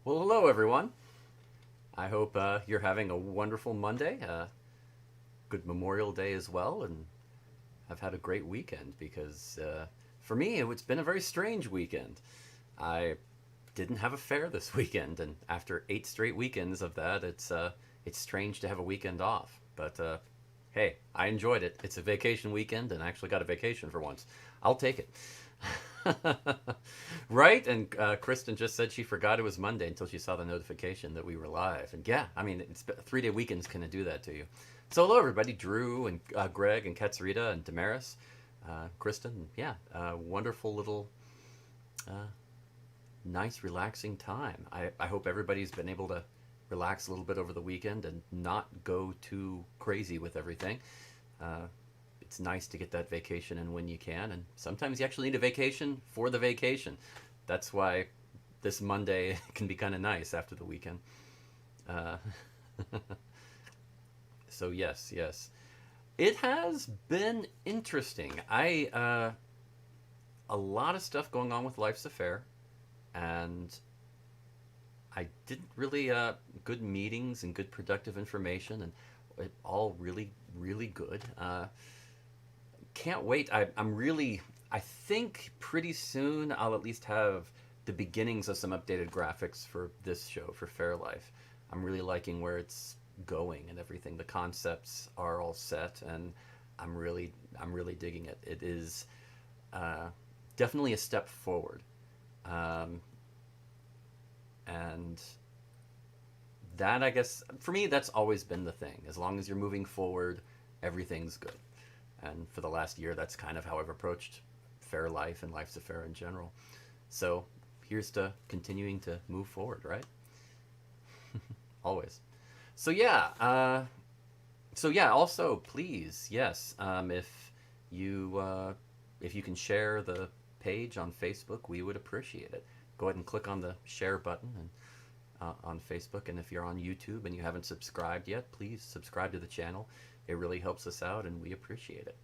Well, hello everyone. I hope you're having a wonderful Monday, good Memorial Day as well, and have had a great weekend because for me it's been a very strange weekend. I didn't have a fair this weekend, and after 8 straight weekends of that, it's strange to have a weekend off. But hey, I enjoyed it. It's a vacation weekend, and I actually got a vacation for once. I'll take it. Right? And Kristen just said she forgot it was Monday until she saw the notification that we were live. And yeah, I mean, 3 day weekends can do that to you. So hello everybody, Drew and Greg and Katsurita and Damaris, Kristen. Yeah, wonderful little, uh, nice relaxing time. I hope everybody's been able to relax a little bit over the weekend and not go too crazy with everything. Uh, it's nice to get that vacation in when you can, and sometimes you actually need a vacation for the vacation. That's why this Monday can be kind of nice after the weekend. Uh, so yes, yes, it has been interesting. I A lot of stuff going on with Life's Affair, and I did really good meetings and good productive information, and it all really really good. Can't wait. I'm really. I think pretty soon I'll at least have the beginnings of some updated graphics for this show for Fairlife. I'm really liking where it's going and everything. The concepts are all set, and I'm really digging it. It is uh, definitely a step forward, um, and that I guess for me that's always been the thing. As long as you're moving forward, everything's good. And for the last year, that's kind of how I've approached Fair Life and Life's Affair in general. So here's to continuing to move forward, right? Always. So yeah, Also, please, yes, if you can share the page on Facebook, we would appreciate it. Go ahead and click on the share button and on Facebook, and if you're on YouTube and you haven't subscribed yet, please subscribe to the channel. It really helps us out, and we appreciate it.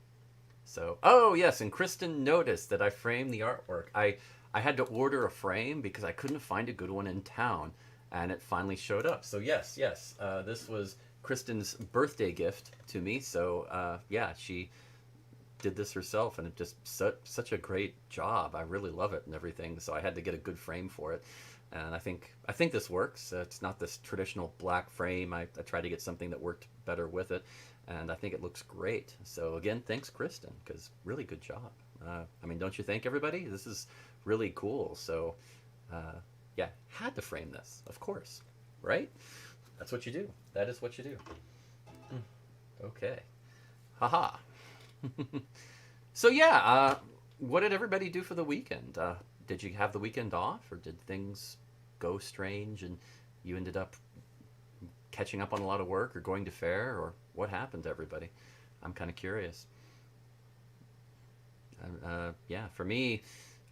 So, oh yes, and Kristen noticed that I framed the artwork. I had to order a frame because I couldn't find a good one in town, and it finally showed up. So yes, yes, this was Kristen's birthday gift to me. So yeah, she did this herself, and it just such a great job. I really love it and everything. So I had to get a good frame for it, and I think this works. It's not this traditional black frame. I tried to get something that worked better with it, and I think it looks great. So again, thanks, Kristen, because really good job. I mean, don't you think, everybody? This is really cool. So yeah, had to frame this, of course, right? That's what you do. That is what you do. Okay. Haha. So yeah, what did everybody do for the weekend? Did you have the weekend off, or did things go strange and you ended up catching up on a lot of work, or going to fair, or what happened to everybody? I'm kind of curious. Yeah, for me,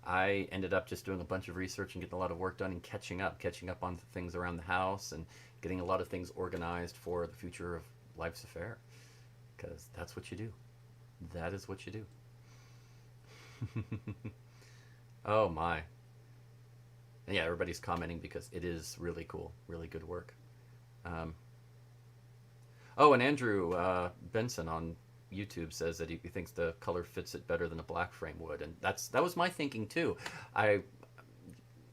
I ended up just doing a bunch of research and getting a lot of work done and catching up on things around the house and getting a lot of things organized for the future of Life's Affair. Because that's what you do. That is what you do. Oh my. And yeah, everybody's commenting because it is really cool, really good work. Um, oh, and Andrew Benson on YouTube says that he thinks the color fits it better than a black frame would, and that was my thinking too. I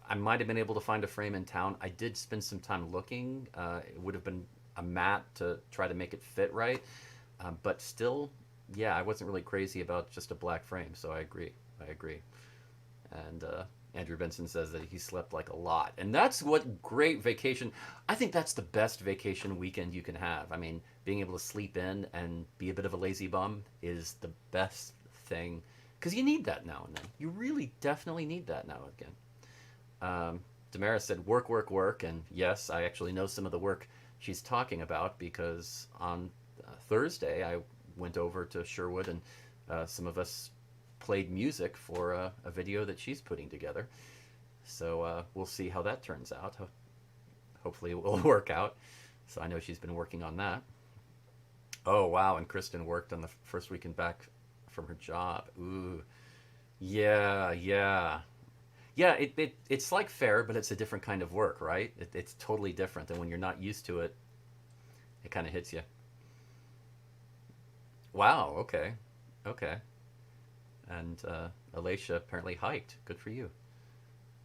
I might have been able to find a frame in town. I did spend some time looking. It would have been a matte to try to make it fit right, but still, yeah, I wasn't really crazy about just a black frame. So I agree. I agree. And Andrew Benson says that he slept like a lot, and that's what great vacation. I think that's the best vacation weekend you can have. I mean, being able to sleep in and be a bit of a lazy bum is the best thing because you need that now and then. You really definitely need that now and again. Damaris said work, work, work, and yes, I actually know some of the work she's talking about because on Thursday I went over to Sherwood and some of us played music for a video that she's putting together. So we'll see how that turns out. Hopefully it will work out. So I know she's been working on that. Oh wow! And Kristen worked on the first weekend back from her job. Ooh, yeah, yeah. Yeah, it's like Faire, but it's a different kind of work, right? It's totally different, and when you're not used to it, it kind of hits you. Wow. Okay. Okay. And Alacia apparently hiked. Good for you.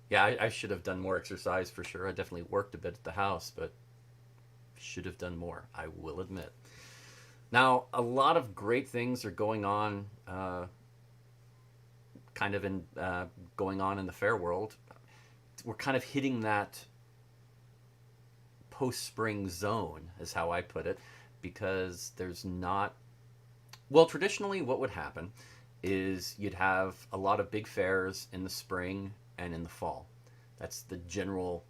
Yeah, I should have done more exercise for sure. I definitely worked a bit at the house, but should have done more. I will admit. Now, a lot of great things are going on, kind of in going on in the fair world. We're kind of hitting that post spring zone, is how I put it, because there's not. Well, traditionally, what would happen is you'd have a lot of big fairs in the spring and in the fall. That's the general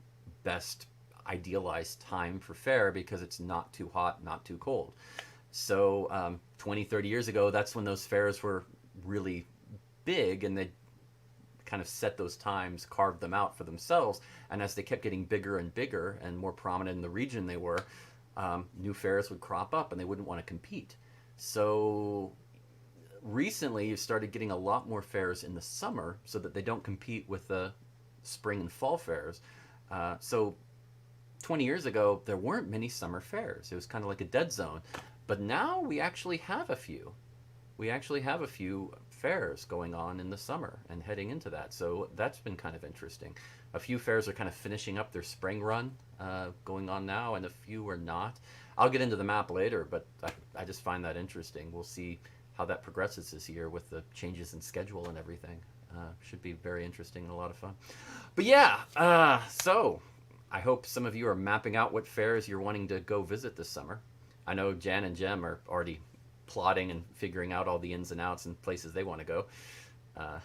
best idealized time for fair because it's not too hot, not too cold. So 20, 30 years ago, that's when those fairs were really big, and they kind of set those times, carved them out for themselves. And as they kept getting bigger and bigger and more prominent in the region they were, new fairs would crop up and they wouldn't want to compete. So recently, you started getting a lot more fairs in the summer so that they don't compete with the spring and fall fairs. So 20 years ago, there weren't many summer fairs. It was kind of like a dead zone. But now we actually have a few. We actually have a few fairs going on in the summer and heading into that. So that's been kind of interesting. A few fairs are kind of finishing up their spring run going on now, and a few are not. I'll get into the map later, but I just find that interesting. We'll see how that progresses this year with the changes in schedule and everything. Should be very interesting and a lot of fun. But yeah, so I hope some of you are mapping out what fairs you're wanting to go visit this summer. I know Jan and Jem are already plotting and figuring out all the ins and outs and places they want to go. Uh,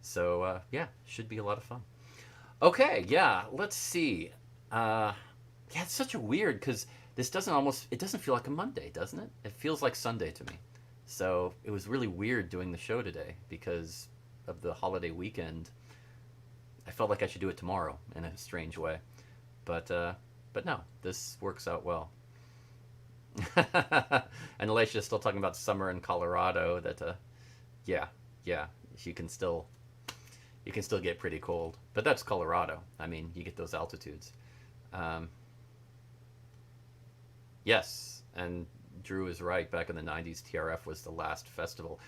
so yeah, should be a lot of fun. Okay, yeah, let's see. Yeah, it's such a weird because this doesn't almost it doesn't feel like a Monday, doesn't it? It feels like Sunday to me. So it was really weird doing the show today because of the holiday weekend. I felt like I should do it tomorrow in a strange way, but no, this works out well. And Alicia's still talking about summer in Colorado. That yeah, yeah, you can still get pretty cold, but that's Colorado. I mean, you get those altitudes. Um, yes, and Drew is right. Back in the '90s, TRF was the last festival.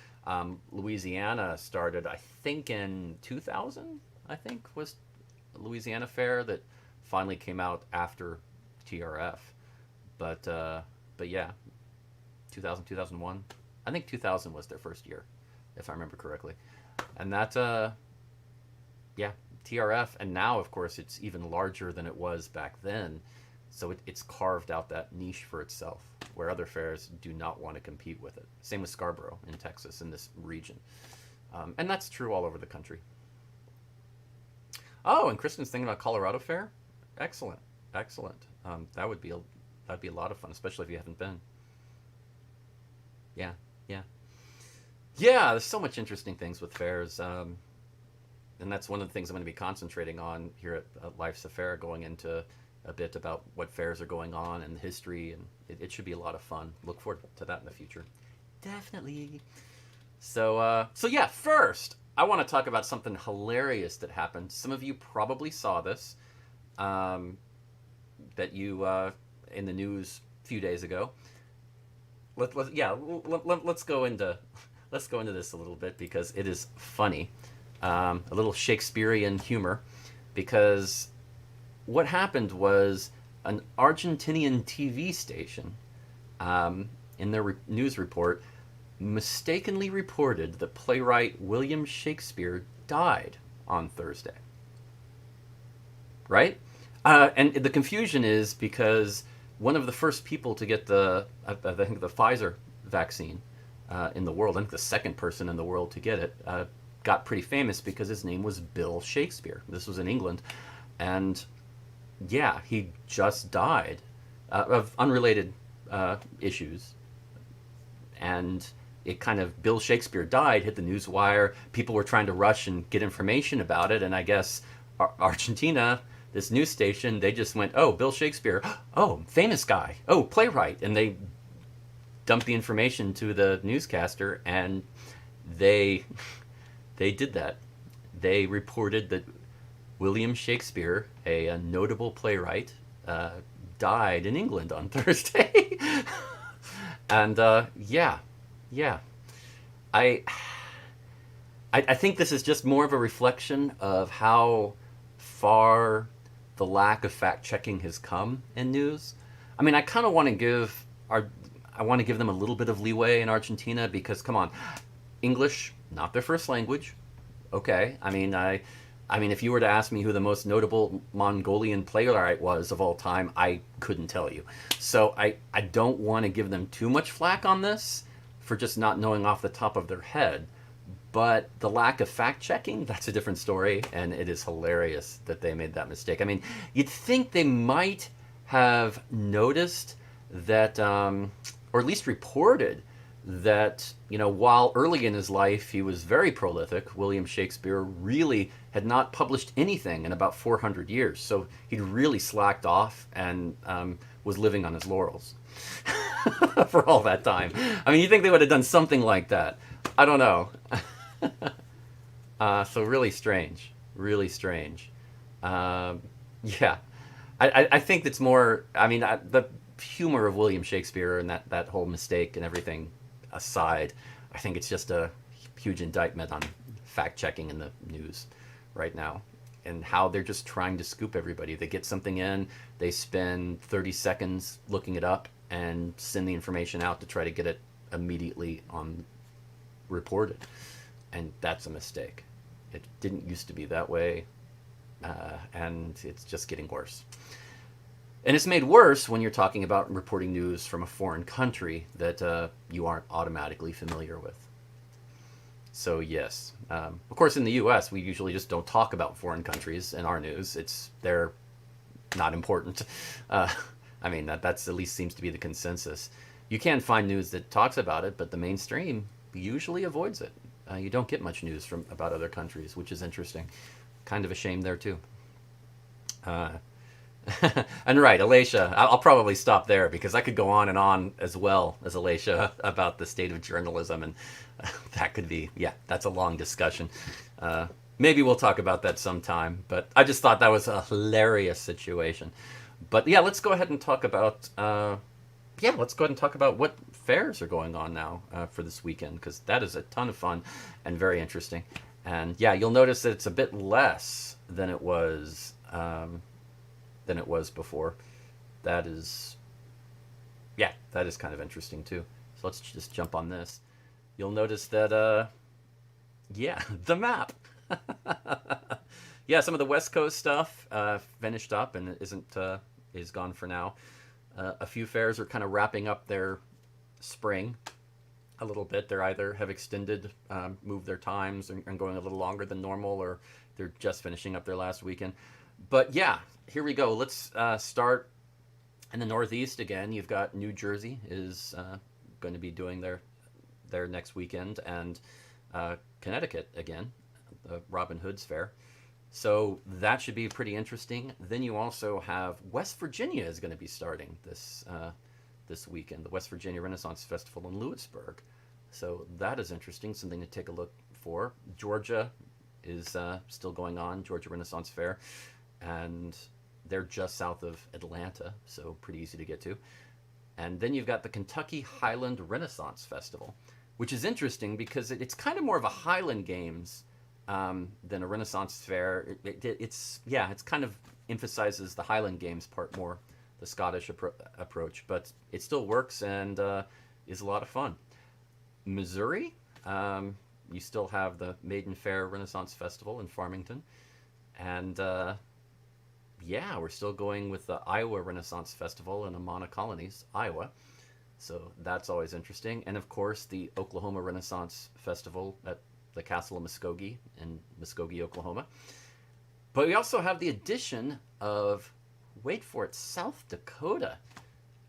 Louisiana started, I think, in 2000. I think was Louisiana Fair that finally came out after TRF. But yeah, 2000, 2001. I think 2000 was their first year, if I remember correctly. And that yeah, TRF, and now of course it's even larger than it was back then. So it's carved out that niche for itself, where other fairs do not want to compete with it. Same with Scarborough in Texas, in this region, and that's true all over the country. Oh, and Kristen's thinking about Colorado Fair. Excellent, excellent. That'd be a lot of fun, especially if you haven't been. Yeah, yeah, yeah. There's so much interesting things with fairs. And that's one of the things I'm going to be concentrating on here at Life's a Fair, going into a bit about what fairs are going on and the history, and it should be a lot of fun. Look forward to that in the future. Definitely. So yeah, first, I want to talk about something hilarious that happened. Some of you probably saw this, um, that you in the news a few days ago. Yeah, let's go into let's go into this a little bit because it is funny, a little Shakespearean humor, because what happened was an Argentinian TV station, in their news report, mistakenly reported that playwright William Shakespeare died on Thursday. Right? And the confusion is because one of the first people to get I think the Pfizer vaccine in the world, I think the second person in the world to get it, got pretty famous because his name was Bill Shakespeare. This was in England, and yeah, he just died of unrelated issues, and it kind of Bill Shakespeare died, hit the news wire. People were trying to rush and get information about it, and I guess Argentina, this news station, they just went, "Oh, Bill Shakespeare, oh, famous guy, oh, playwright," and they dumped the information to the newscaster, and they they did that. they reported that William Shakespeare, a notable playwright, uh, died in England on Thursday. And yeah, yeah, I, I think this is just more of a reflection of how far the lack of fact checking has come in news. I mean, I kind of want to give our I want to give them a little bit of leeway in Argentina because come on, English not their first language. Okay, I mean, if you were to ask me who the most notable Mongolian playwright was of all time, I couldn't tell you. So I don't want to give them too much flack on this for just not knowing off the top of their head. But the lack of fact checking, that's a different story, and it is hilarious that they made that mistake. I mean, you'd think they might have noticed that, or at least reported that, while early in his life he was very prolific, William Shakespeare really had not published anything in about 400 years. So he'd really slacked off and was living on his laurels for all that time. I mean, you think they would have done something like that? I don't know. So really strange, really strange. Yeah, I think it's more. I mean, the humor of William Shakespeare and that whole mistake and everything aside, I think it's just a huge indictment on fact checking in the news right now and how they're just trying to scoop everybody. They get something in, they spend 30 seconds looking it up and send the information out to try to get it immediately on reported. And that's a mistake. It didn't used to be that way, and it's just getting worse. And it's made worse when you're talking about reporting news from a foreign country that you aren't automatically familiar with. So yes, of course, in the U.S., we usually just don't talk about foreign countries in our news. They're not important. I mean, that's at least seems to be the consensus. You can find news that talks about it, but the mainstream usually avoids it. You don't get much news about other countries, which is interesting. Kind of a shame there too. Uh, and right, Alacia, I'll probably stop there because I could go on and on as well as Alacia about the state of journalism, and that could be, yeah, that's a long discussion. Maybe we'll talk about that sometime, but I just thought that was a hilarious situation. But yeah, let's go ahead and talk about let's go ahead and talk about what fairs are going on now for this weekend, because that is a ton of fun and very interesting. And yeah, you'll notice that it's a bit less than it was before. That is, yeah, that is kind of interesting too. So let's just jump on this. You'll notice that, yeah, the map. Yeah, some of the West Coast stuff finished up and is gone for now. A few fairs are kind of wrapping up their spring a little bit. They're either have extended, moved their times and going a little longer than normal, or they're just finishing up their last weekend. But yeah, here we go. Let's start in the Northeast again. You've got New Jersey is going to be doing their next weekend, and Connecticut again, the Robin Hood's Fair. So that should be pretty interesting. Then you also have West Virginia is going to be starting this weekend, the West Virginia Renaissance Festival in Lewisburg. So that is interesting, something to take a look for. Georgia is still going on, Georgia Renaissance Fair, and they're just south of Atlanta, so pretty easy to get to. And then you've got the Kentucky Highland Renaissance Festival, which is interesting because it's kind of more of a Highland Games than a Renaissance Fair. It's kind of emphasizes the Highland Games part more, the Scottish approach, but it still works and is a lot of fun. Missouri, you still have the Maiden Fair Renaissance Festival in Farmington, and we're still going with the Iowa Renaissance Festival in Amana Colonies, Iowa. So that's always interesting. And of course, the Oklahoma Renaissance Festival at the Castle of Muskogee in Muskogee, Oklahoma. But we also have the addition of, wait for it, South Dakota.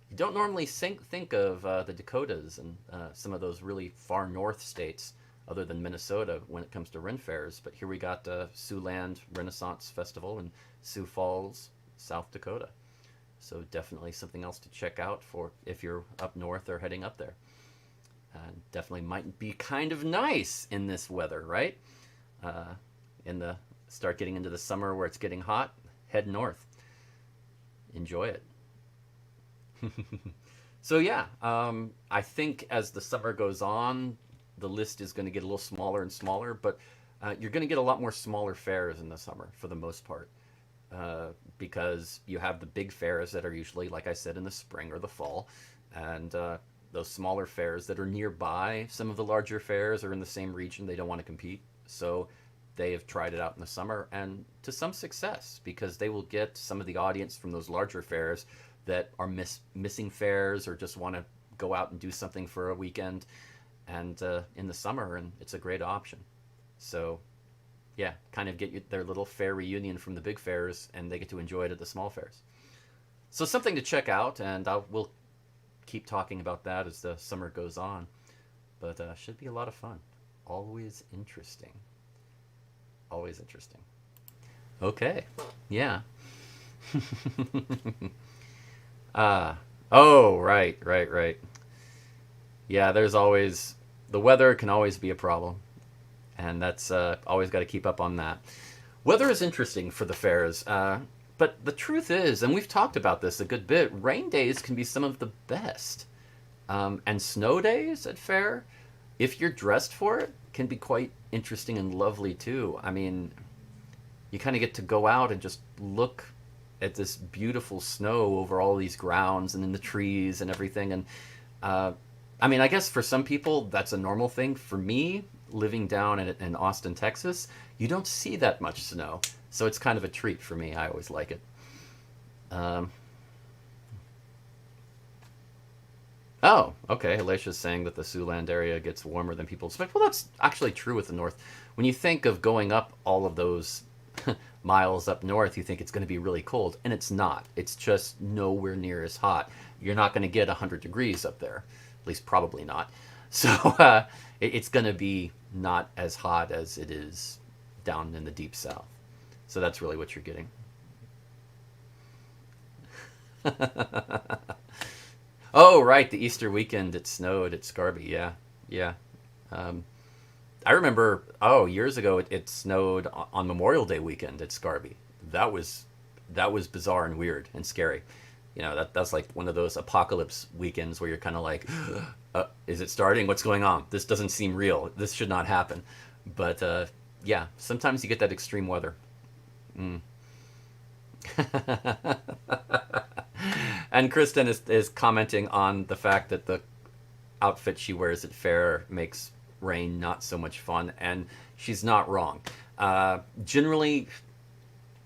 You don't normally think of the Dakotas and some of those really far north states other than Minnesota when it comes to Ren fairs. But here we got Siouxland Renaissance Festival in Sioux Falls, South Dakota. So definitely something else to check out for if you're up north or heading up there. Definitely might be kind of nice in this weather, right? in the start getting into the summer where it's getting hot, head north. Enjoy it. So yeah, I think as the summer goes on, the list is going to get a little smaller and smaller, but you're going to get a lot more smaller fairs in the summer for the most part, because you have the big fairs that are usually, like I said, in the spring or the fall, and those smaller fairs that are nearby some of the larger fairs are in the same region. They don't want to compete, so they have tried it out in the summer, and to some success, because they will get some of the audience from those larger fairs that are missing fairs or just want to go out and do something for a weekend and in the summer, and it's a great option. So yeah, kind of get their little fair reunion from the big fairs, and they get to enjoy it at the small fairs. So something to check out, and we'll keep talking about that as the summer goes on. But should be a lot of fun. Always interesting. Always interesting. Okay. Yeah. Oh, right. Yeah, there's always the weather can always be a problem, and that's always got to keep up on that. Weather is interesting for the fairs, but the truth is, and we've talked about this a good bit, rain days can be some of the best, and snow days at fair, if you're dressed for it, can be quite interesting and lovely too. I mean, you kind of get to go out and just look at this beautiful snow over all these grounds and in the trees and everything. And I mean, I guess for some people that's a normal thing. For me, living down in Austin, Texas, you don't see that much snow, so it's kind of a treat for me. I always like it. Um, oh, okay. Alicia's saying that the Siouxland area gets warmer than people expect. Well, that's actually true with the north. When you think of going up all of those miles up north, you think it's going to be really cold, and it's not. It's just nowhere near as hot. You're not going to get 100 degrees up there, at least probably not. So it's going to be not as hot as it is down in the deep south. So that's really what you're getting. Oh, right, the Easter weekend it snowed at Scarby. Yeah, yeah. Um, I remember, years ago it snowed on Memorial Day weekend at Scarby. That was that was bizarre and weird and scary. That's like one of those apocalypse weekends where you're kind of like, is it starting? What's going on? This doesn't seem real. This should not happen. But yeah, sometimes you get that extreme weather. Mm. And Kristen is commenting on the fact that the outfit she wears at fair makes rain not so much fun, and she's not wrong. Generally,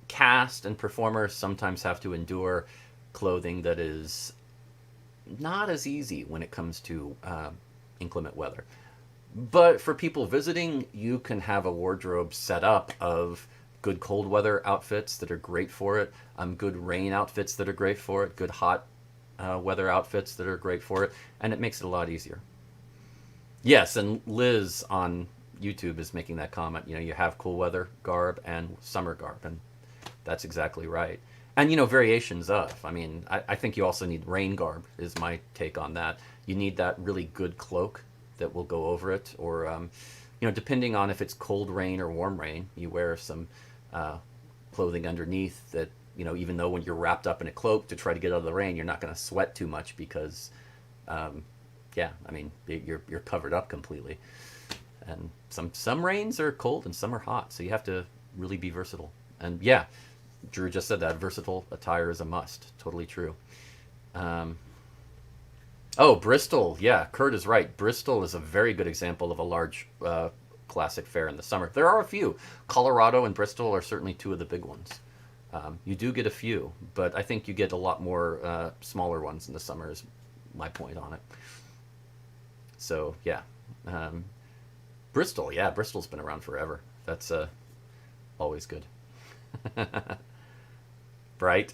cast and performers sometimes have to endure clothing that is not as easy when it comes to inclement weather. But for people visiting, you can have a wardrobe set up of good cold weather outfits that are great for it, good rain outfits that are great for it, good hot weather outfits that are great for it, and it makes it a lot easier. Yes, and Liz on YouTube is making that comment. You have cool weather garb and summer garb, and that's exactly right. And variations of. I mean, I think you also need rain garb. Is my take on that. You need that really good cloak that will go over it, or depending on if it's cold rain or warm rain, you wear some clothing underneath that. Even though when you're wrapped up in a cloak to try to get out of the rain, you're not going to sweat too much because yeah, I mean, you're covered up completely. And some rains are cold and some are hot, so you have to really be versatile. And yeah, Drew just said that versatile attire is a must. Totally true. Um, oh, Bristol. Yeah, Kurt is right. Bristol is a very good example of a large classic fair in the summer. There are a few. Colorado and Bristol are certainly two of the big ones. You do get a few, but I think you get a lot more smaller ones in the summer is my point on it. So yeah, um, Bristol. Yeah, Bristol's been around forever. That's always good. Right?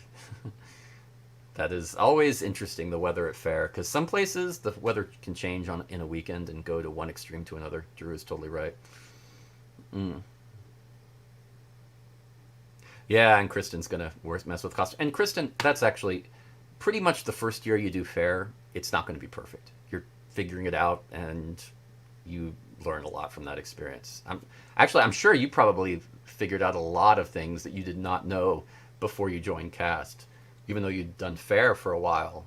That is always interesting, the weather at fair, because some places the weather can change in a weekend and go to one extreme to another. Drew is totally right. Mm. Yeah, and Kristen's gonna mess with costume. And Kristen, that's actually pretty much the first year you do fair. It's not going to be perfect. You're figuring it out, and you learn a lot from that experience. I'm sure you probably figured out a lot of things that you did not know before you joined cast, even though you'd done Faire for a while.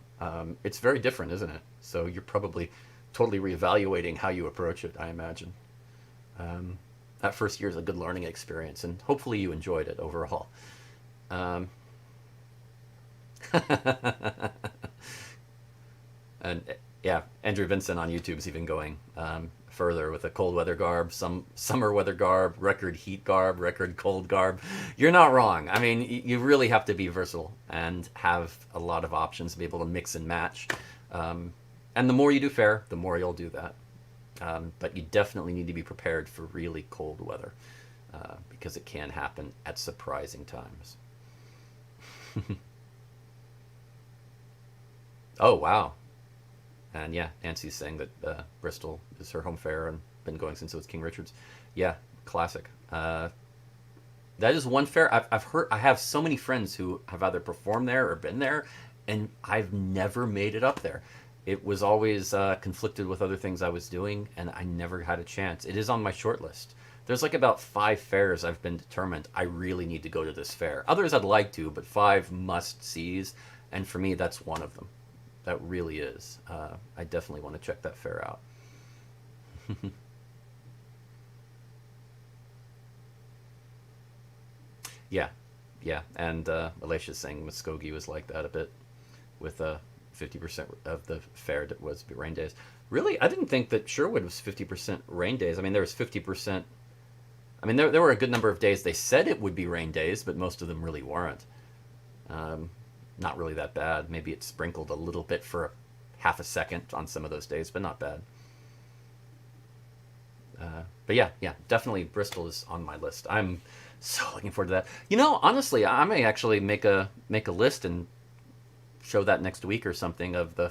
It's very different, isn't it? So you're probably totally reevaluating how you approach it, I imagine. um, that first year is a good learning experience, and hopefully you enjoyed it overall. um, and yeah, Andrew Vincent on YouTube is even going further with a cold weather garb, some summer weather garb, record heat garb, record cold garb. You're not wrong. I mean, you really have to be versatile and have a lot of options to be able to mix and match. And the more you do Faire, the more you'll do that. But you definitely need to be prepared for really cold weather, because it can happen at surprising times. Oh, wow. And yeah, Nancy's saying that Bristol is her home fair and been going since it was King Richard's. Yeah, classic. That is one fair I've heard. I have so many friends who have either performed there or been there, and I've never made it up there. It was always conflicted with other things I was doing, and I never had a chance. It is on my short list. There's like about 5 fairs I've been determined I really need to go to this fair. Others I'd like to, but 5 must sees, and for me, that's one of them. That really is. I definitely want to check that fair out. Yeah, yeah, and Alicia's saying Muskogee was like that a bit, with 50% of the fair that was rain days. Really, I didn't think that Sherwood was 50% rain days. I mean, there was 50%. I mean, there were a good number of days they said it would be rain days, but most of them really weren't. Um, Not really that bad. Maybe it sprinkled a little bit for half a second on some of those days, but not bad. But yeah, yeah, definitely Bristol is on my list. I'm so looking forward to that. You know, honestly, I may actually make a list and show that next week or something of the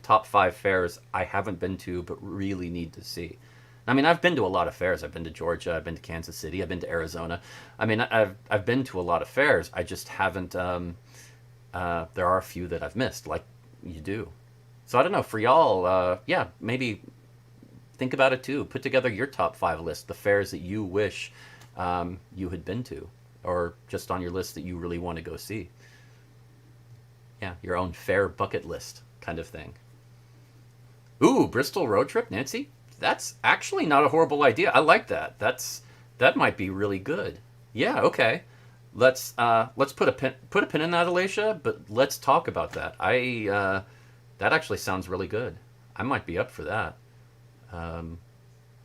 top 5 fairs I haven't been to but really need to see. I mean, I've been to a lot of fairs. I've been to Georgia. I've been to Kansas City. I've been to Arizona. I mean, I've been to a lot of fairs. I just haven't. There are a few that I've missed, like you do. So I don't know, for y'all. Yeah, maybe think about it too. Put together your top 5 list, the fairs that you wish you had been to, or just on your list that you really want to go see. Yeah, your own fair bucket list kind of thing. Ooh, Bristol road trip, Nancy. That's actually not a horrible idea. I like that. That might be really good. Yeah. Okay. Let's put a pin in that, Alicia. But let's talk about that. That actually sounds really good. I might be up for that. Um,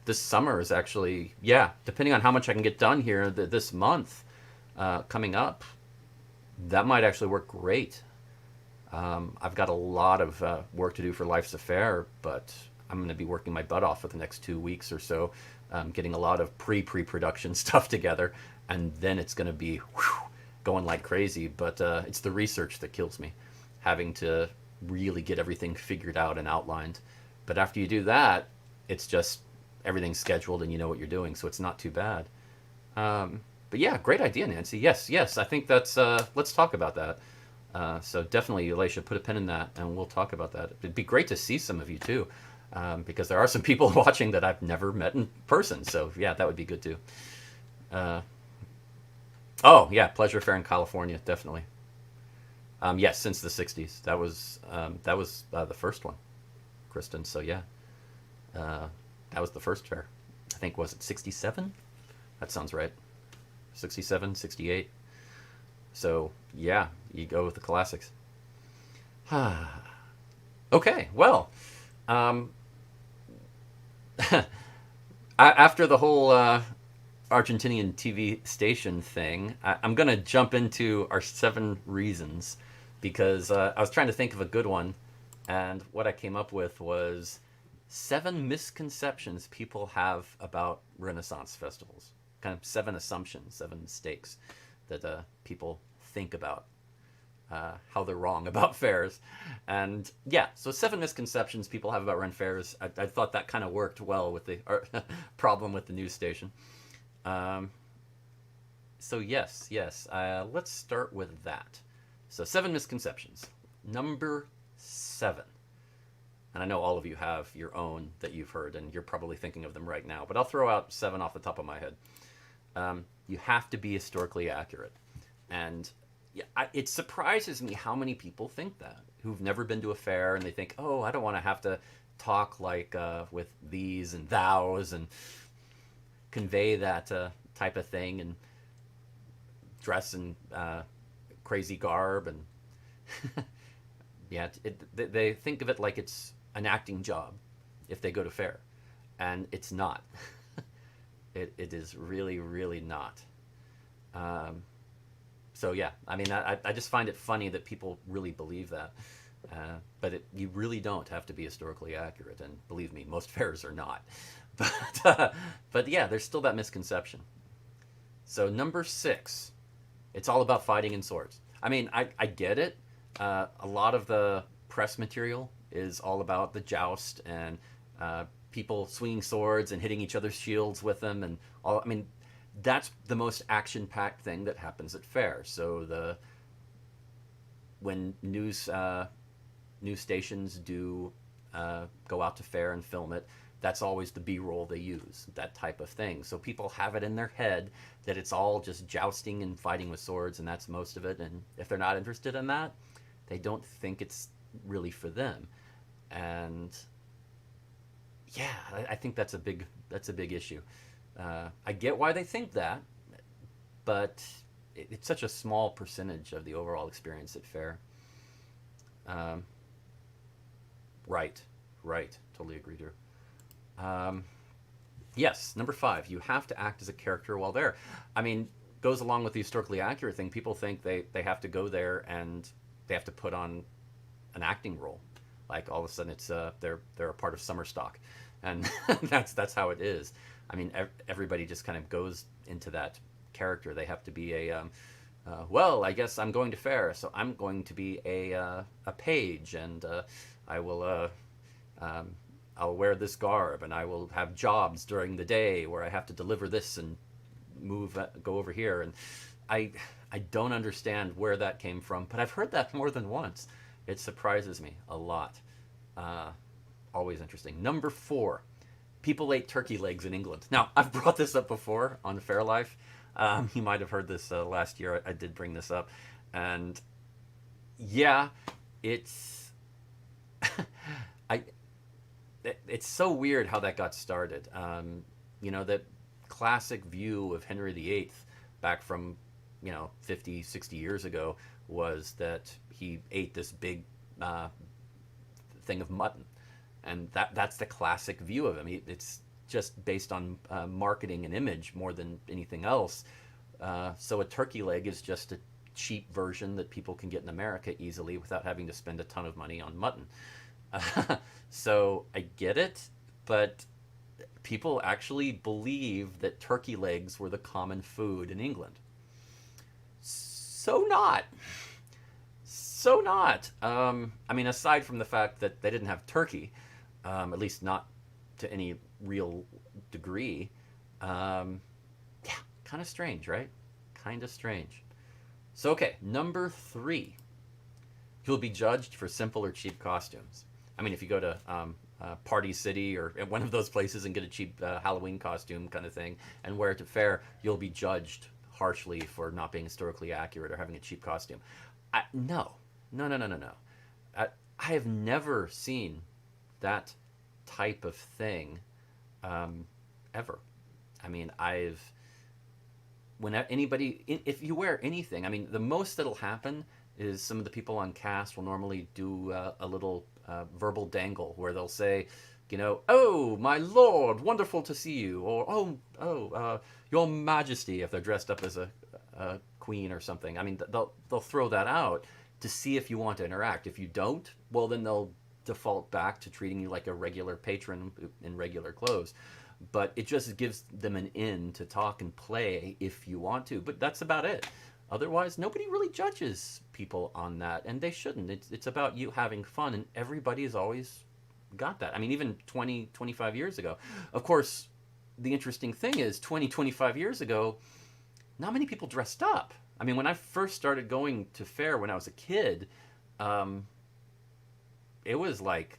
this summer is actually, yeah. Depending on how much I can get done here this month coming up, that might actually work great. I've got a lot of work to do for Life's Affair, but I'm going to be working my butt off for the next 2 weeks or so, getting a lot of pre-production stuff together, and then it's going to be going like crazy. But it's the research that kills me, having to really get everything figured out and outlined. But after you do that, it's just everything's scheduled and you know what you're doing, so it's not too bad. But yeah, great idea, Nancy. Yes, yes, I think that's. Let's talk about that. So definitely, Alicia, put a pin in that, and we'll talk about that. It'd be great to see some of you too, because there are some people watching that I've never met in person. So yeah, that would be good too. Uh, oh yeah, Pleasure Fair in California, definitely. Yes, since the '60s. That was the first one, Kristen. So yeah, uh, that was the first fair. I think, was it '67? That sounds right. 67, 68. So yeah, you go with the classics. Okay, well, um, after the whole Argentinian TV station thing, I'm gonna jump into our 7 reasons, because I was trying to think of a good one, and what I came up with was 7 misconceptions people have about Renaissance festivals. Kind of 7 assumptions, 7 mistakes that people think about how they're wrong about fairs. And yeah, so 7 misconceptions people have about Ren fairs. I thought that kind of worked well with the problem with the news station. Um, so yes, yes, let's start with that. So 7 misconceptions. Number 7. And I know all of you have your own that you've heard, and you're probably thinking of them right now, but I'll throw out 7 off the top of my head. You have to be historically accurate. And yeah, it surprises me how many people think that, who've never been to a fair, and they think, oh, I don't want to have to talk like with these and thous and convey that type of thing and dress in crazy garb. And yeah, they think of it like it's an acting job if they go to fair. And it's not. It is really, really not. Um, so yeah, I mean, I just find it funny that people really believe that. You really don't have to be historically accurate, and believe me, most fairs are not. But yeah, there's still that misconception. So number 6, it's all about fighting and swords. I mean, I get it. A lot of the press material is all about the joust and people swinging swords and hitting each other's shields with them, and all. I mean, that's the most action-packed thing that happens at fair. So when news stations do go out to fair and film it, that's always the B-roll they use, that type of thing. So people have it in their head that it's all just jousting and fighting with swords, and that's most of it. And if they're not interested in that, they don't think it's really for them. And yeah, I think that's a big issue. I get why they think that, but it's such a small percentage of the overall experience at fair. Um, right, right, totally agree, Drew. Um, yes, number 5, you have to act as a character while there. I mean, goes along with the historically accurate thing. People think they have to go there and they have to put on an acting role. Like all of a sudden it's they're a part of summer stock, and that's how it is. I mean, everybody just kind of goes into that character. They have to be well, I guess I'm going to fair, so I'm going to be a page, and I will I'll wear this garb, and I will have jobs during the day where I have to deliver this and go over here. And I I don't understand where that came from, but I've heard that more than once. It surprises me a lot. Uh, Always interesting. Number 4, people ate turkey legs in England. Now, I've brought this up before on Fairlife. You might have heard this last year. I did bring this up. And yeah, it's I it's so weird how that got started. That classic view of Henry VIII back from 50, 60 years ago was that he ate this big thing of mutton, and that's the classic view of him. It's just based on marketing and image more than anything else. So a turkey leg is just a cheap version that people can get in America easily without having to spend a ton of money on mutton. So I get it, but people actually believe that turkey legs were the common food in England. So not. So not. I mean, aside from the fact that they didn't have turkey, at least not to any real degree. Yeah, kind of strange, right? Kind of strange. So, okay, number 3. You'll be judged for simple or cheap costumes. I mean, if you go to Party City or one of those places and get a cheap Halloween costume kind of thing and wear it to fair, you'll be judged harshly for not being historically accurate or having a cheap costume. No. No, no, no, no, no. I have never seen that type of thing ever. I mean, when anybody, if you wear anything, I mean, the most that'll happen is some of the people on cast will normally do a little verbal dangle where they'll say, oh, my lord, wonderful to see you, or your majesty, if they're dressed up as a queen or something. I mean, they'll throw that out to see if you want to interact. If you don't, well, then they'll default back to treating you like a regular patron in regular clothes. But it just gives them an in to talk and play if you want to. But that's about it. Otherwise, nobody really judges people on that, and they shouldn't. It's about you having fun, and everybody's always got that. I mean, even 20, 25 years ago. Of course, the interesting thing is 20, 25 years ago, not many people dressed up. I mean, when I first started going to fair when I was a kid, it was like,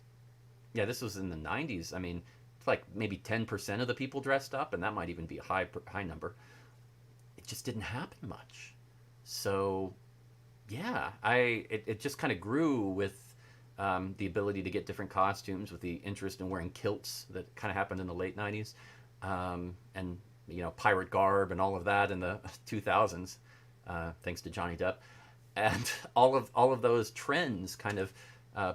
yeah, this was in the 90s. I mean, it's like maybe 10% of the people dressed up, and that might even be a high number. it just didn't happen much. So yeah, it just kind of grew with the ability to get different costumes, with the interest in wearing kilts that kind of happened in the late '90s, and pirate garb and all of that in the 2000s, thanks to Johnny Depp, and all of those trends kind of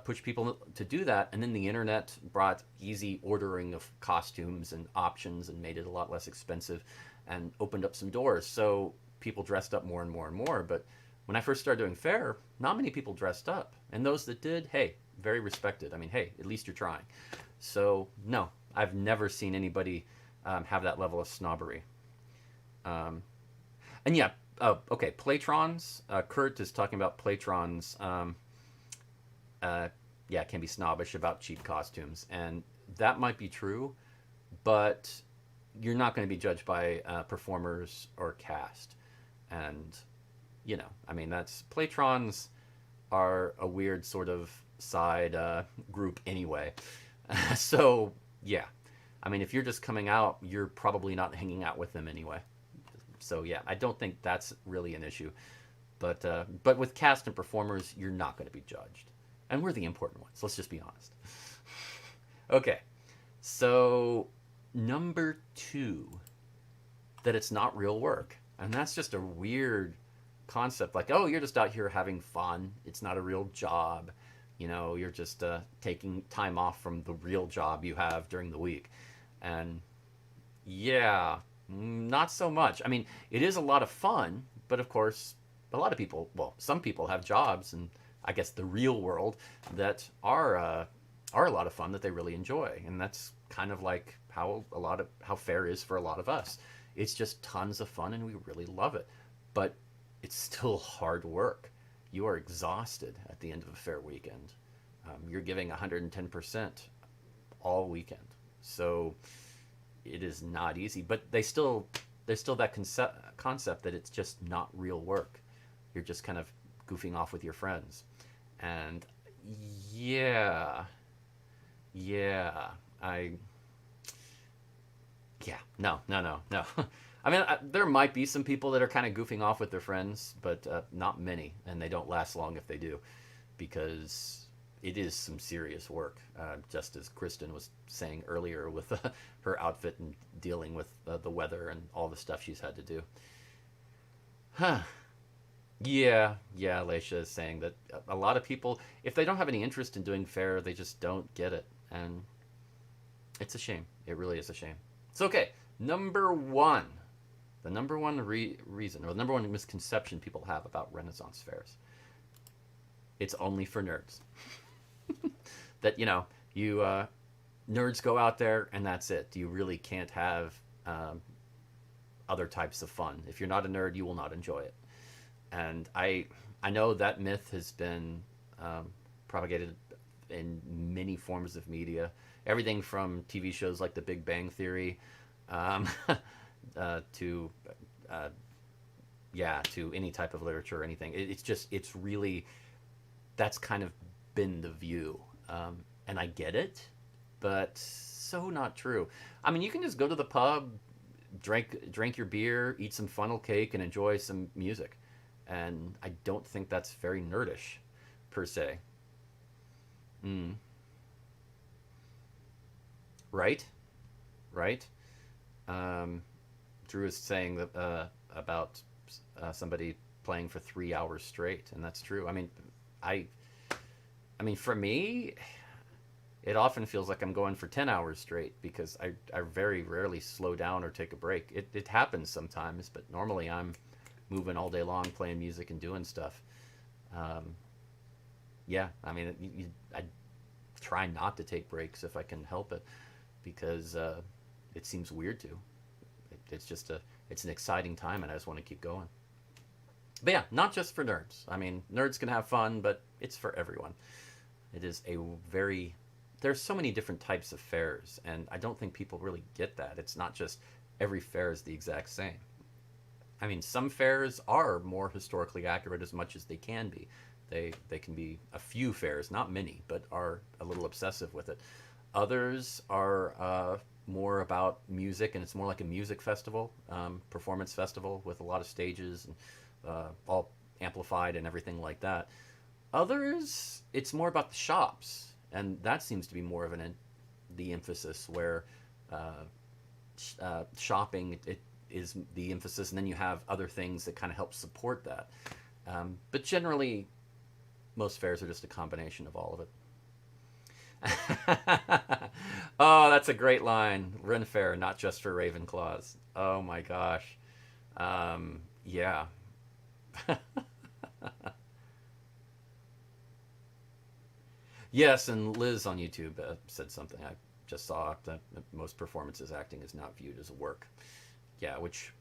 pushed people to do that. And then the internet brought easy ordering of costumes and options and made it a lot less expensive, and opened up some doors. So people dressed up more and more and more. But when I first started doing Faire, not many people dressed up, and those that did, hey, very respected. I mean, hey, at least you're trying. So no, I've never seen anybody have that level of snobbery. Um, and yeah, okay, Playtrons. Kurt is talking about Playtrons. Yeah, can be snobbish about cheap costumes, and that might be true, but you're not going to be judged by performers or cast. And I mean, that's Playtrons are a weird sort of side group anyway. So yeah, I mean, if you're just coming out, you're probably not hanging out with them anyway. So yeah, I don't think that's really an issue. But with cast and performers, you're not going to be judged, and we're the important ones. Let's just be honest. Okay, so number two, that it's not real work, and that's just a weird concept. Like, oh, you're just out here having fun. It's not a real job. You're just taking time off from the real job you have during the week, and yeah, not so much. I mean, it is a lot of fun, but of course, a lot of people, well, some people have jobs, and I guess the real world, that are a lot of fun that they really enjoy, and that's kind of like how Faire is for a lot of us. It's just tons of fun, and we really love it, but it's still hard work. You are exhausted at the end of a Faire weekend. You're giving 110% all weekend, so it is not easy. But there's still that concept that it's just not real work. You're just kind of goofing off with your friends, and yeah, yeah, I yeah, no, no, no, no. I mean, there might be some people that are kind of goofing off with their friends, but not many, and they don't last long if they do, because it is some serious work. Just as Kristen was saying earlier with her outfit and dealing with the weather and all the stuff she's had to do. Huh. Yeah, yeah, Leisha is saying that a lot of people, if they don't have any interest in doing Faire, they just don't get it. And it's a shame. It really is a shame. It's okay. Number one. The number one reason, or the number one misconception people have about Renaissance fairs: it's only for nerds. That, you nerds go out there and that's it. You really can't have other types of fun. If you're not a nerd, you will not enjoy it. And I know that myth has been propagated in many forms of media. Everything from TV shows like The Big Bang Theory, to to any type of literature or anything. It's really, that's kind of been the view, and I get it, but so not true. I mean, you can just go to the pub, drink your beer, eat some funnel cake, and enjoy some music, and I don't think that's very nerdish, per se. Mm. Right, right. Um, Drew is saying that about somebody playing for 3 hours straight, and that's true. I, I mean, for me, it often feels like I'm going for 10 hours straight, because I very rarely slow down or take a break. It happens sometimes, but normally I'm moving all day long, playing music and doing stuff. Um, yeah, I mean, I try not to take breaks if I can help it, because it seems weird to. It's an exciting time, and I just want to keep going. But yeah, not just for nerds. I mean, nerds can have fun, but it's for everyone. It is a very There's so many different types of fairs, and I don't think people really get that. It's not just every fair is the exact same. I mean, some fairs are more historically accurate as much as they can be. They can be a few fairs, not many, but are a little obsessive with it. Others are more about music, and it's more like a music festival, performance festival with a lot of stages and all amplified and everything like that. Others, it's more about the shops, and that seems to be more of the emphasis where uh, shopping it is the emphasis, and then you have other things that kind of help support that. But generally, most fairs are just a combination of all of it. Oh, that's a great line. Ren Fair, not just for Ravenclaws. Oh my gosh. Yeah. Yes, and Liz on YouTube said something I just saw that most performances acting is not viewed as a work. Yeah, which,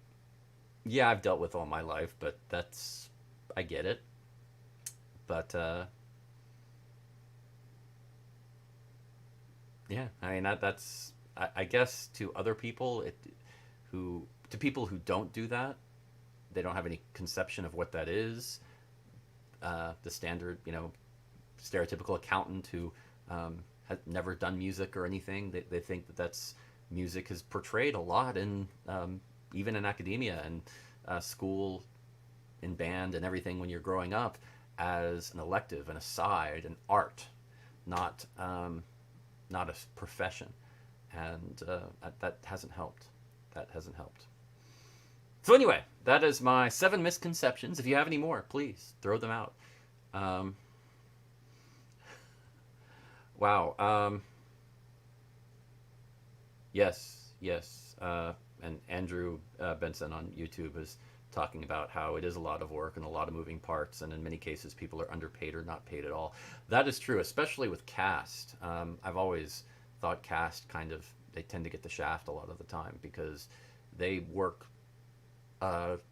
yeah, I've dealt with all my life, but I get it. But yeah, I mean I guess to other people to people who don't do that, they don't have any conception of what that is. The standard, stereotypical accountant who has never done music or anything, they think that that's music is portrayed a lot in even in academia and school, in band and everything when you're growing up as an elective, an aside, an art, not not a profession, and that hasn't helped. That hasn't helped. So anyway, that is my 7 misconceptions. If you have any more, please throw them out. Um, wow. Yes, yes. And Andrew Benson on YouTube is talking about how it is a lot of work and a lot of moving parts, and in many cases, people are underpaid or not paid at all. That is true, especially with cast. I've always thought cast they tend to get the shaft a lot of the time because they work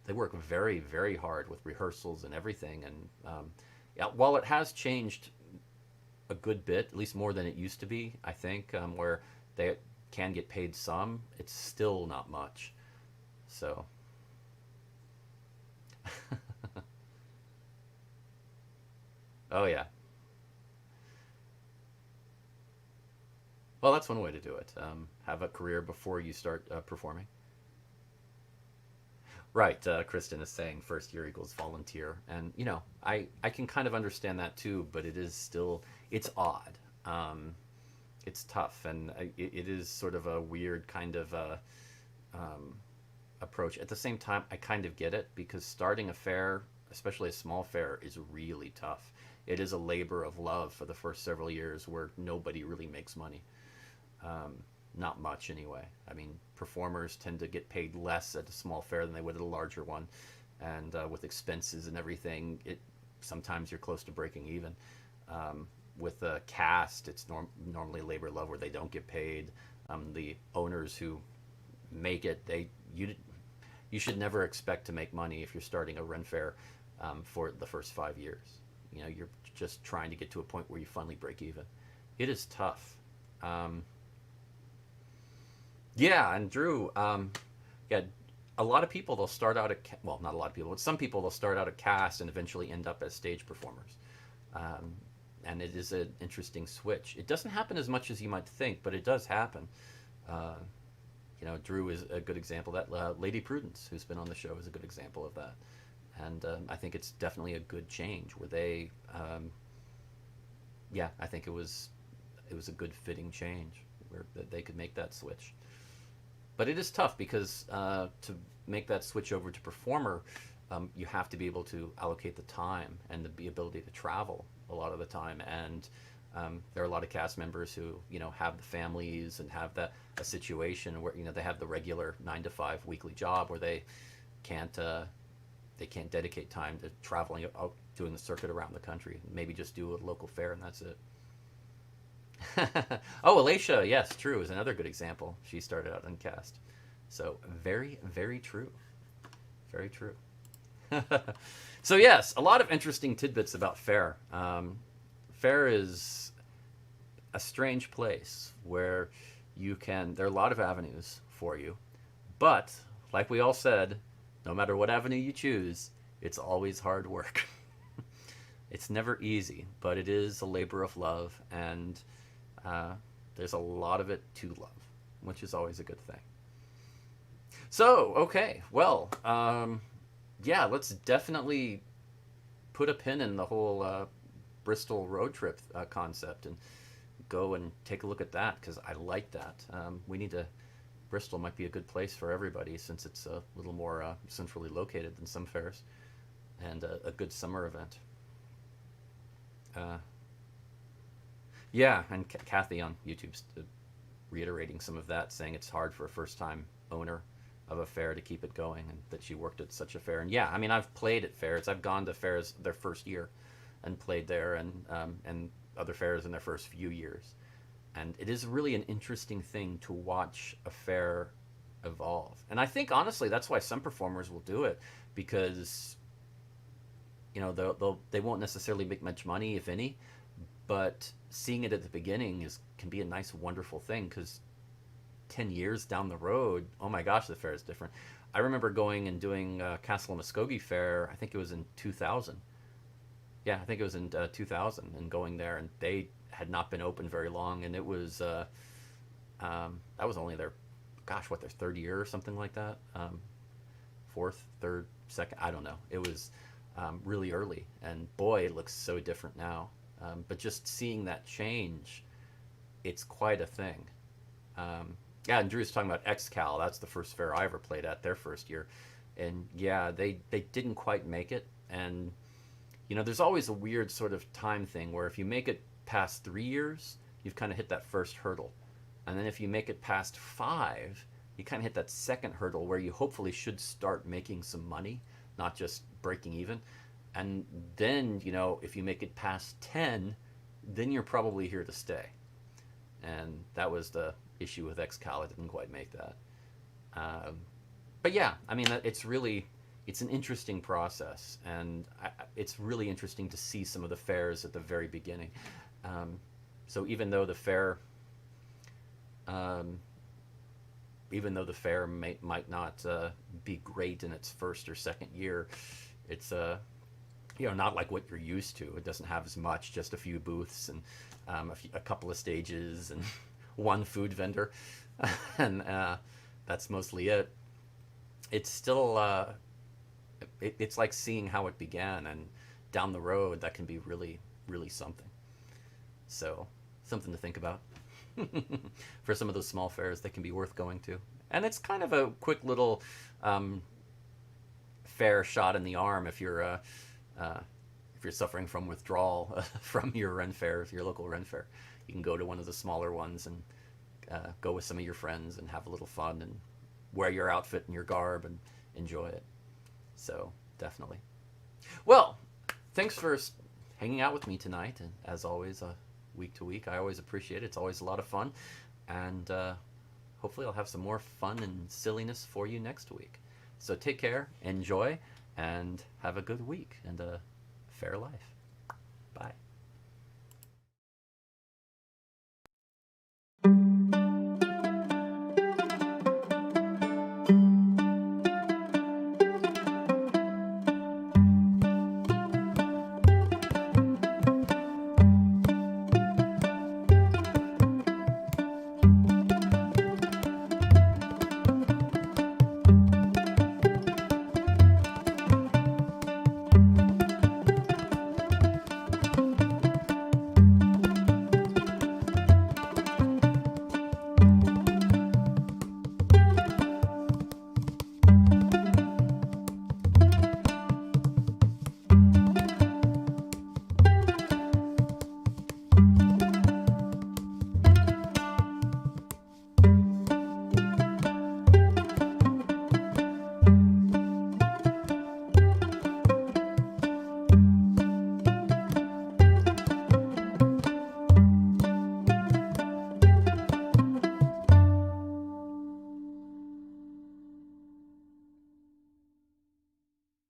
they work very very hard with rehearsals and everything. And yeah, while it has changed a good bit, at least more than it used to be, I think, where they can get paid some, it's still not much. So, oh yeah. Well, that's one way to do it. Have a career before you start performing. Right. Kristen is saying first year equals volunteer, and I can kind of understand that too, but it is still it's odd. It's tough, and it is sort of a weird kind of um, approach. At the same time, I kind of get it because starting a fair, especially a small fair, is really tough. It is a labor of love for the first several years where nobody really makes money. Um, Not much anyway. I mean, performers tend to get paid less at a small fair than they would at a larger one, and with expenses and everything, it sometimes you're close to breaking even. With a cast, it's normally labor love where they don't get paid. The owners who make it, you should never expect to make money if you're starting a Ren Fair for the first 5 years. You're just trying to get to a point where you finally break even. It is tough. Um, Yeah, and Drew, yeah, a lot of people they'll start out well, not a lot of people, but some people they'll start out a cast and eventually end up as stage performers. Um, and it is an interesting switch. It doesn't happen as much as you might think, but it does happen. Uh, Drew is a good example. That Lady Prudence, who's been on the show, is a good example of that. And I think it's definitely a good change where yeah, I think it was a good fitting change where they could make that switch. But it is tough because to make that switch over to performer, you have to be able to allocate the time and the ability to travel a lot of the time. And there are a lot of cast members who have the families and have a situation where they have the regular 9 to 5 weekly job where can't uh, they can't dedicate time to traveling out doing the circuit around the country. Maybe just do a local fair and that's it. Oh, Alicia, yes, true, is another good example. She started out uncast. So, very, very true. Very true. So, yes, a lot of interesting tidbits about Fair. Fair is a strange place where there are a lot of avenues for you. But, like we all said, no matter what avenue you choose, it's always hard work. It's never easy, but it is a labor of love, and there's a lot of it to love. which is always a good thing. So, okay, well, yeah, let's definitely put a pin in the whole Bristol road trip concept and go and take a look at that because I like that. We need to. Bristol might be a good place for everybody since it's a little more centrally located than some fairs, and a good summer event. Uh, yeah, and Kathy on YouTube's reiterating some of that, saying it's hard for a first-time owner of a fair to keep it going, and that she worked at such a fair. And yeah, I mean, I've played at fairs. I've gone to fairs their first year, and played there, and other fairs in their first few years. And it is really an interesting thing to watch a fair evolve. And I think honestly, that's why some performers will do it because they won't necessarily make much money, if any, but seeing it at the beginning can be a nice, wonderful thing because 10 years down the road, oh my gosh, the fair is different. I remember going and doing Castle Muskogee Fair, I think it was in 2000. Yeah, I think it was in 2000, and going there, and they had not been open very long, and it was, that was only their, gosh, what, their third year or something like that? Fourth, third, second, I don't know. It was really early, and boy, it looks so different now. But just seeing that change, it's quite a thing. Yeah, and Drew's talking about XCal. That's the first fair I ever played at, their first year. And yeah, they didn't quite make it. And, there's always a weird sort of time thing where if you make it past 3 years, you've kind of hit that first hurdle. And then if you make it past 5, you kind of hit that second hurdle where you hopefully should start making some money, not just breaking even. And then, if you make it past 10, then you're probably here to stay. And that was the issue with XCal. I didn't quite make that. But yeah, I mean, it's an interesting process. And it's really interesting to see some of the fairs at the very beginning. So even though the fair might not be great in its first or second year, it's not like what you're used to. It doesn't have as much, just a few booths and a couple of stages and one food vendor, and that's mostly it. It's still it's like seeing how it began, and down the road that can be really, really something. So something to think about. For some of those small fairs, they can be worth going to. And it's kind of a quick little fair shot in the arm if you're suffering from withdrawal from your Ren fair, your local Ren fair. You can go to one of the smaller ones and go with some of your friends and have a little fun and wear your outfit and your garb and enjoy it. So definitely. Well, thanks for hanging out with me tonight, and as always, week to week, I always appreciate it. It's always a lot of fun, and hopefully I'll have some more fun and silliness for you next week. So take care, enjoy, and have a good week and a fair life.